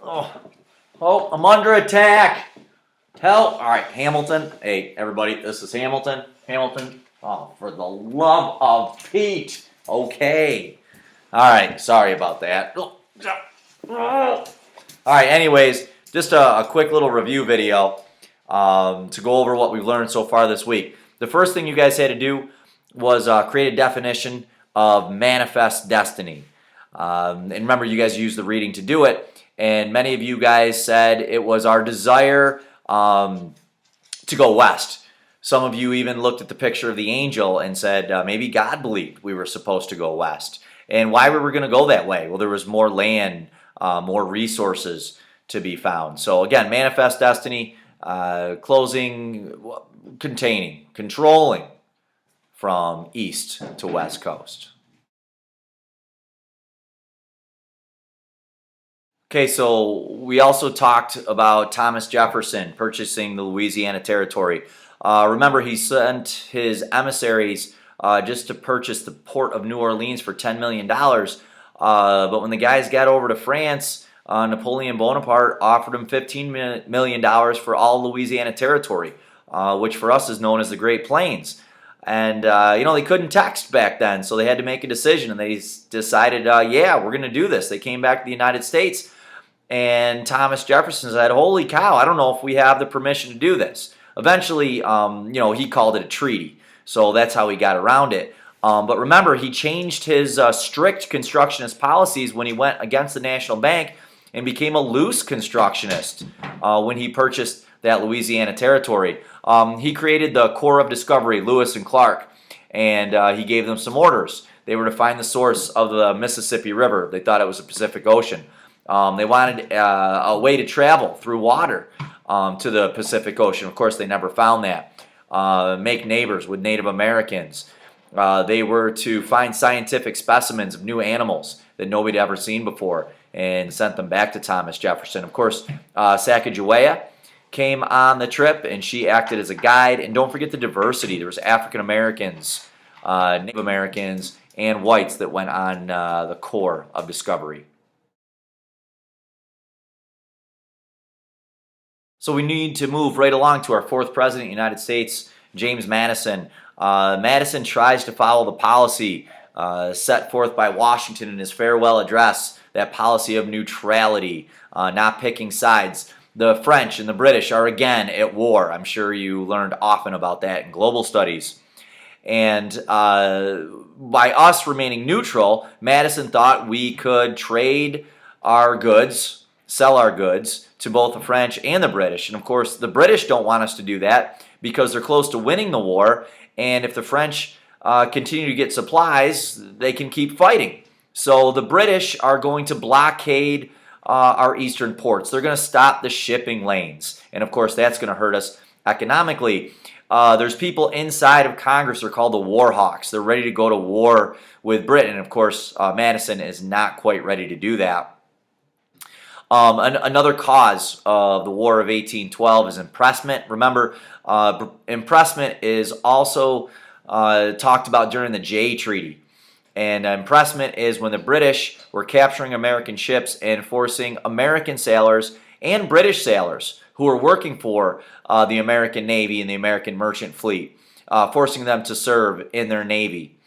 Oh, I'm under attack. Help. All right, Hamilton. Hey, everybody, this is Hamilton. Hamilton. Oh, for the love of Pete. Okay. All right, sorry about that. All right, anyways, just a quick little review video to go over what we've learned so far this week. The first thing you guys had to do was create a definition of manifest destiny. And remember, you guys used the reading to do it. And many of you guys said it was our desire to go west. Some of you even looked at the picture of the angel and said maybe God believed we were supposed to go west. And why were we going to go that way? Well, there was more land, more resources to be found. So again, manifest destiny, controlling from east to west coast. Okay, so we also talked about Thomas Jefferson purchasing the Louisiana Territory. Remember, he sent his emissaries just to purchase the port of New Orleans for $10 million. But when the guys got over to France, Napoleon Bonaparte offered him $15 million for all Louisiana Territory, which for us is known as the Great Plains. And, they couldn't text back then, so they had to make a decision, and they decided, yeah, we're going to do this. They came back to the United States, and Thomas Jefferson said, holy cow, I don't know if we have the permission to do this. Eventually, he called it a treaty, so that's how he got around it. But remember, he changed his strict constructionist policies when he went against the National Bank and became a loose constructionist when he purchased that Louisiana Territory. He created the Corps of Discovery, Lewis and Clark, and he gave them some orders. They were to find the source of the Mississippi River. They thought it was the Pacific Ocean. They wanted a way to travel through water to the Pacific Ocean. Of course, they never found that. Make neighbors with Native Americans. They were to find scientific specimens of new animals that nobody had ever seen before and sent them back to Thomas Jefferson. Of course, Sacagawea came on the trip, and she acted as a guide. And don't forget the diversity. There was African Americans, Native Americans, and whites that went on the Corps of Discovery. So we need to move right along to our fourth president of the United States, James Madison. Madison tries to follow the policy set forth by Washington in his farewell address, that policy of neutrality, not picking sides. The French and the British are again at war. I'm sure you learned often about that in global studies. And by us remaining neutral, Madison thought we could trade our goods, sell our goods, to both the French and the British. And of course, the British don't want us to do that because they're close to winning the war. And if the French continue to get supplies, they can keep fighting. So the British are going to blockade our eastern ports. They're going to stop the shipping lanes. And of course, that's going to hurt us economically. There's people inside of Congress. They're called the war hawks. They're ready to go to war with Britain. And of course, Madison is not quite ready to do that. Another cause of the War of 1812 is impressment. Remember, impressment is also talked about during the Jay Treaty. And impressment is when the British were capturing American ships and forcing American sailors and British sailors who were working for the American Navy and the American merchant fleet, forcing them to serve in their Navy.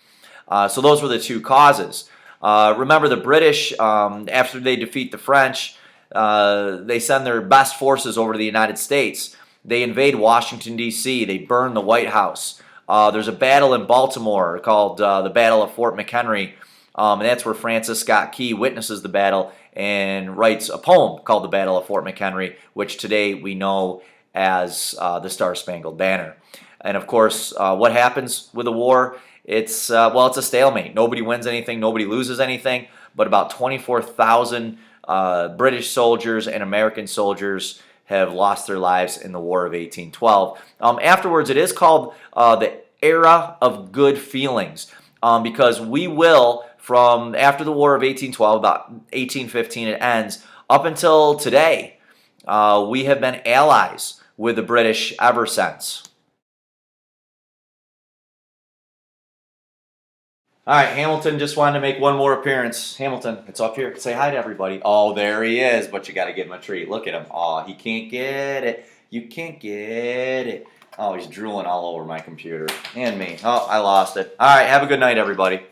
So those were the two causes. Remember, the British, after they defeat the French, they send their best forces over to the United States. They invade Washington, D.C. They burn the White House. There's a battle in Baltimore called the Battle of Fort McHenry, and that's where Francis Scott Key witnesses the battle and writes a poem called the Battle of Fort McHenry, which today we know as the Star-Spangled Banner. And of course, what happens with a war? It's a stalemate. Nobody wins anything, nobody loses anything, but about 24,000 British soldiers and American soldiers have lost their lives in the War of 1812. Afterwards, it is called the Era of Good Feelings because we will, from after the War of 1812, about 1815 it ends, up until today, we have been allies with the British ever since. All right, Hamilton just wanted to make one more appearance. Hamilton, it's up here. Say hi to everybody. Oh, there he is, but you got to give him a treat. Look at him. Oh, he can't get it. You can't get it. Oh, he's drooling all over my computer and me. Oh, I lost it. All right, have a good night, everybody.